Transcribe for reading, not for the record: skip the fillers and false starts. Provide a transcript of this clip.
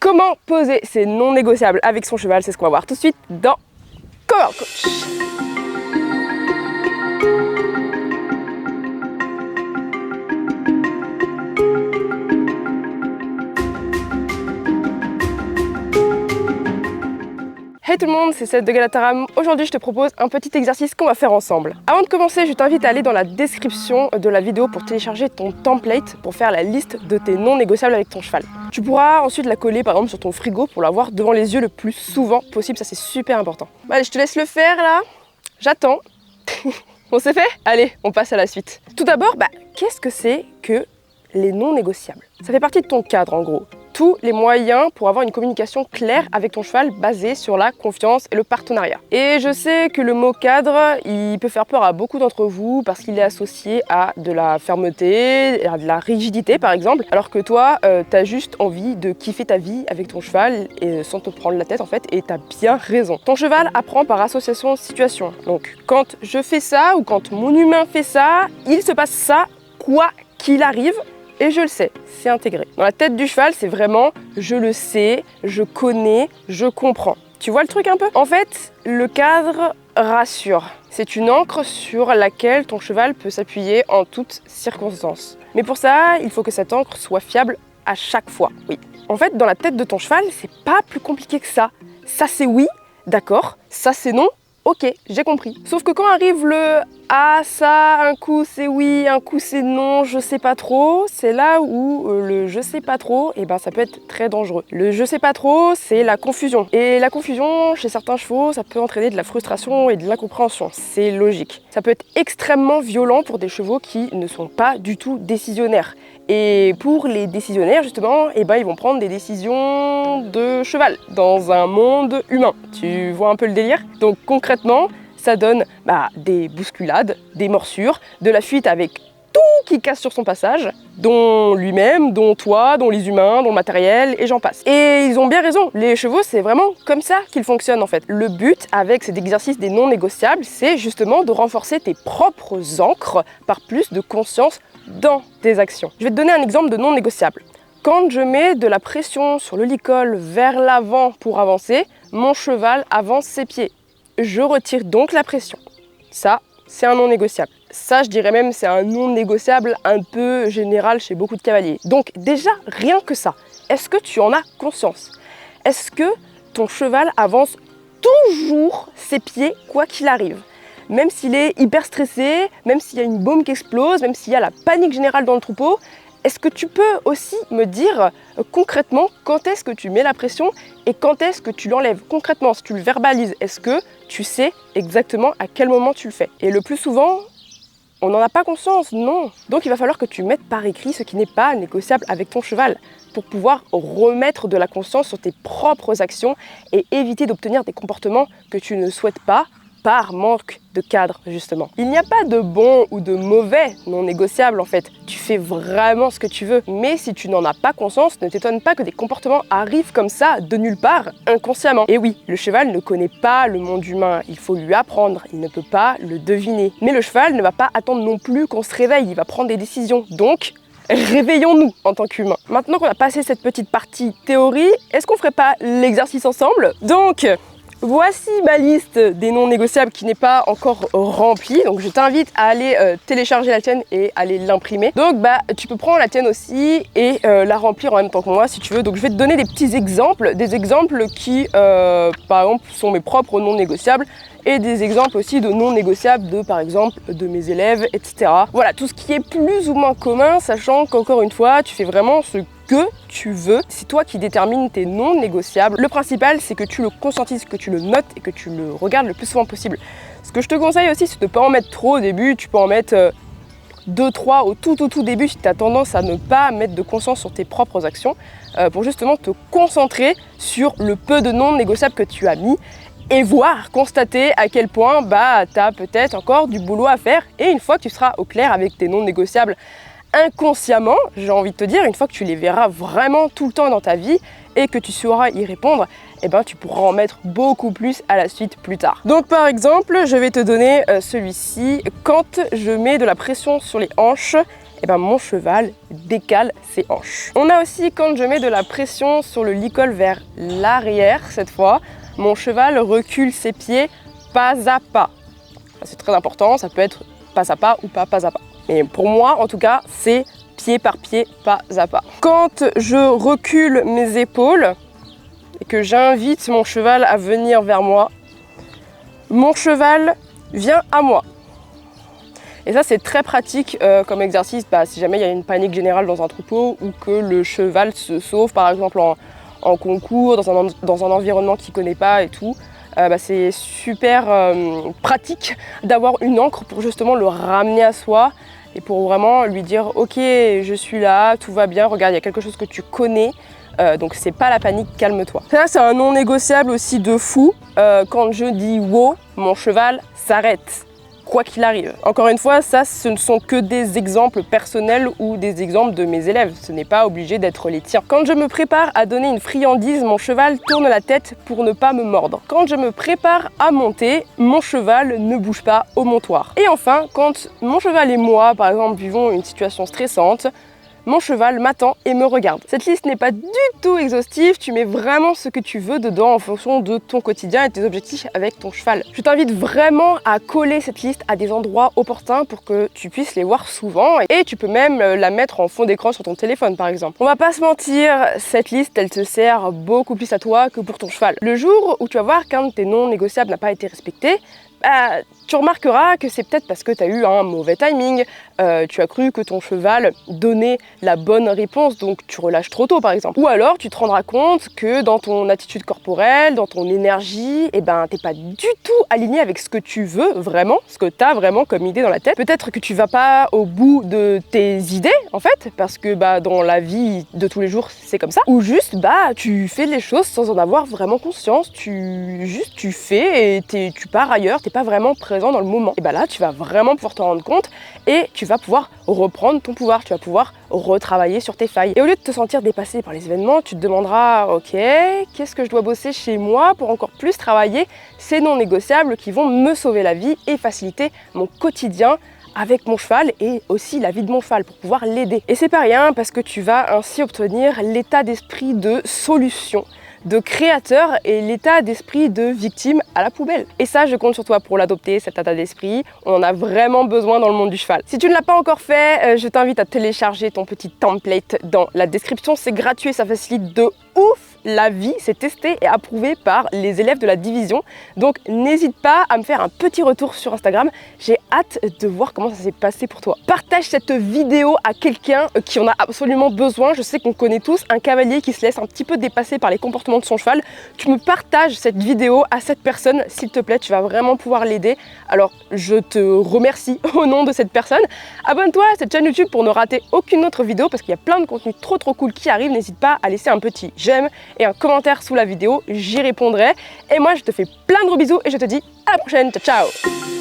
Comment poser ses non négociables avec son cheval, c'est ce qu'on va voir tout de suite dans Cover Coach. Hey tout le monde, c'est Seth de Galataram. Aujourd'hui, je te propose un petit exercice qu'on va faire ensemble. Avant de commencer, je t'invite à aller dans la description de la vidéo pour télécharger ton template pour faire la liste de tes non négociables avec ton cheval. Tu pourras ensuite la coller par exemple sur ton frigo pour l'avoir devant les yeux le plus souvent possible, ça c'est super important. Allez, je te laisse le faire là. J'attends. On s'est fait? Allez, on passe à la suite. Tout d'abord, qu'est-ce que c'est que les non négociables? Ça fait partie de ton cadre en gros. Tous les moyens pour avoir une communication claire avec ton cheval basée sur la confiance et le partenariat. Et je sais que le mot cadre, il peut faire peur à beaucoup d'entre vous parce qu'il est associé à de la fermeté, à de la rigidité par exemple, alors que toi, t'as juste envie de kiffer ta vie avec ton cheval et sans te prendre la tête en fait, et t'as bien raison. Ton cheval apprend par association de situations. Donc quand je fais ça ou quand mon humain fait ça, il se passe ça quoi qu'il arrive. Et je le sais, c'est intégré. Dans la tête du cheval, c'est vraiment je le sais, je connais, je comprends. Tu vois le truc un peu? En fait, le cadre rassure. C'est une ancre sur laquelle ton cheval peut s'appuyer en toutes circonstances. Mais pour ça, il faut que cette ancre soit fiable à chaque fois. Oui. En fait, dans la tête de ton cheval, c'est pas plus compliqué que ça. Ça c'est oui, d'accord. Ça c'est non. Ok, j'ai compris. Sauf que quand arrive le « ah ça, un coup c'est oui, un coup c'est non, je sais pas trop », c'est là où le « je sais pas trop », ça peut être très dangereux. Le « je sais pas trop », c'est la confusion. Et la confusion, chez certains chevaux, ça peut entraîner de la frustration et de l'incompréhension. C'est logique. Ça peut être extrêmement violent pour des chevaux qui ne sont pas du tout décisionnaires. Et pour les décisionnaires, justement, ils vont prendre des décisions de cheval dans un monde humain. Tu vois un peu le délire? Donc concrètement, ça donne des bousculades, des morsures, de la fuite avec tout qui casse sur son passage, dont lui-même, dont toi, dont les humains, dont le matériel, et j'en passe. Et ils ont bien raison, les chevaux, c'est vraiment comme ça qu'ils fonctionnent en fait. Le but avec cet exercice des non négociables, c'est justement de renforcer tes propres ancres par plus de conscience dans tes actions. Je vais te donner un exemple de non négociable. Quand je mets de la pression sur le licol vers l'avant pour avancer, mon cheval avance ses pieds. Je retire donc la pression. Ça, c'est un non négociable. Ça, je dirais même, c'est un non négociable un peu général chez beaucoup de cavaliers. Donc déjà, rien que ça, est-ce que tu en as conscience? Est-ce que ton cheval avance toujours ses pieds quoi qu'il arrive? Même s'il est hyper stressé, même s'il y a une baume qui explose, même s'il y a la panique générale dans le troupeau, est-ce que tu peux aussi me dire concrètement quand est-ce que tu mets la pression et quand est-ce que tu l'enlèves? Concrètement, si tu le verbalises, est-ce que tu sais exactement à quel moment tu le fais? Et le plus souvent, on n'en a pas conscience, non. Donc il va falloir que tu mettes par écrit ce qui n'est pas négociable avec ton cheval pour pouvoir remettre de la conscience sur tes propres actions et éviter d'obtenir des comportements que tu ne souhaites pas par manque de cadre, justement. Il n'y a pas de bon ou de mauvais non négociable en fait. Tu fais vraiment ce que tu veux. Mais si tu n'en as pas conscience, ne t'étonne pas que des comportements arrivent comme ça, de nulle part, inconsciemment. Et oui, le cheval ne connaît pas le monde humain. Il faut lui apprendre. Il ne peut pas le deviner. Mais le cheval ne va pas attendre non plus qu'on se réveille. Il va prendre des décisions. Donc, réveillons-nous en tant qu'humains. Maintenant qu'on a passé cette petite partie théorie, est-ce qu'on ferait pas l'exercice ensemble? Donc, voici ma liste des non négociables qui n'est pas encore remplie, donc je t'invite à aller télécharger la tienne et aller l'imprimer. Donc tu peux prendre la tienne aussi et la remplir en même temps que moi si tu veux. Donc je vais te donner des petits exemples, des exemples qui par exemple sont mes propres non négociables et des exemples aussi de non négociables de par exemple de mes élèves, etc. Voilà, tout ce qui est plus ou moins commun, sachant qu'encore une fois, tu fais vraiment ce que tu veux. C'est toi qui détermines tes non négociables. Le principal, c'est que tu le conscientises, que tu le notes et que tu le regardes le plus souvent possible. Ce que je te conseille aussi, c'est de ne pas en mettre trop au début. Tu peux en mettre 2-3 au tout début si tu as tendance à ne pas mettre de conscience sur tes propres actions pour justement te concentrer sur le peu de non négociables que tu as mis et voir, constater à quel point tu as peut-être encore du boulot à faire. Et une fois que tu seras au clair avec tes non négociables inconsciemment, j'ai envie de te dire, une fois que tu les verras vraiment tout le temps dans ta vie et que tu sauras y répondre, tu pourras en mettre beaucoup plus à la suite plus tard. Donc par exemple, je vais te donner celui-ci. Quand je mets de la pression sur les hanches, et ben mon cheval décale ses hanches. On a aussi quand je mets de la pression sur le licol vers l'arrière cette fois, mon cheval recule ses pieds pas à pas. C'est très important, ça peut être pas à pas ou pas à pas. Mais pour moi en tout cas c'est pied par pied, pas à pas. Quand je recule mes épaules et que j'invite mon cheval à venir vers moi, mon cheval vient à moi. Et ça c'est très pratique comme exercice si jamais il y a une panique générale dans un troupeau ou que le cheval se sauve par exemple en concours, dans un environnement qu'il ne connaît pas et tout. C'est super pratique d'avoir une ancre pour justement le ramener à soi et pour vraiment lui dire ok je suis là, tout va bien, regarde il y a quelque chose que tu connais. Donc c'est pas la panique, calme-toi. Ça c'est un non négociable aussi de fou. Quand je dis wow, mon cheval s'arrête. Quoi qu'il arrive. Encore une fois, ça, ce ne sont que des exemples personnels ou des exemples de mes élèves. Ce n'est pas obligé d'être les tiens. Quand je me prépare à donner une friandise, mon cheval tourne la tête pour ne pas me mordre. Quand je me prépare à monter, mon cheval ne bouge pas au montoir. Et enfin, quand mon cheval et moi, par exemple, vivons une situation stressante, mon cheval m'attend et me regarde. Cette liste n'est pas du tout exhaustive, tu mets vraiment ce que tu veux dedans en fonction de ton quotidien et de tes objectifs avec ton cheval. Je t'invite vraiment à coller cette liste à des endroits opportuns pour que tu puisses les voir souvent et tu peux même la mettre en fond d'écran sur ton téléphone par exemple. On va pas se mentir, cette liste elle te sert beaucoup plus à toi que pour ton cheval. Le jour où tu vas voir qu'un de tes non négociables n'a pas été respecté, tu remarqueras que c'est peut-être parce que tu as eu un mauvais timing, tu as cru que ton cheval donnait la bonne réponse, donc tu relâches trop tôt par exemple. Ou alors tu te rendras compte que dans ton attitude corporelle, dans ton énergie, t'es pas du tout aligné avec ce que tu veux vraiment, ce que tu as vraiment comme idée dans la tête. Peut-être que tu vas pas au bout de tes idées en fait, parce que dans la vie de tous les jours c'est comme ça. Ou juste tu fais les choses sans en avoir vraiment conscience, tu fais et tu pars ailleurs, t'es pas vraiment présent dans le moment. Et là tu vas vraiment pouvoir te rendre compte et tu vas pouvoir reprendre ton pouvoir, tu vas pouvoir retravailler sur tes failles. Et au lieu de te sentir dépassé par les événements, tu te demanderas ok, qu'est-ce que je dois bosser chez moi pour encore plus travailler ces non négociables qui vont me sauver la vie et faciliter mon quotidien avec mon cheval et aussi la vie de mon cheval pour pouvoir l'aider. Et c'est pas rien parce que tu vas ainsi obtenir l'état d'esprit de solution, de créateur et l'état d'esprit de victime à la poubelle. Et ça, je compte sur toi pour l'adopter, cet état d'esprit. On en a vraiment besoin dans le monde du cheval. Si tu ne l'as pas encore fait, je t'invite à télécharger ton petit template dans la description. C'est gratuit et ça facilite de ouf la vie, c'est testé et approuvé par les élèves de la division. Donc n'hésite pas à me faire un petit retour sur Instagram. J'ai hâte de voir comment ça s'est passé pour toi. Partage cette vidéo à quelqu'un qui en a absolument besoin. Je sais qu'on connaît tous un cavalier qui se laisse un petit peu dépasser par les comportements de son cheval. Tu me partages cette vidéo à cette personne, s'il te plaît, tu vas vraiment pouvoir l'aider. Alors je te remercie au nom de cette personne. Abonne-toi à cette chaîne YouTube pour ne rater aucune autre vidéo parce qu'il y a plein de contenus trop cool qui arrivent. N'hésite pas à laisser un petit j'aime et un commentaire sous la vidéo, j'y répondrai. Et moi je te fais plein de gros bisous et je te dis à la prochaine, ciao ciao.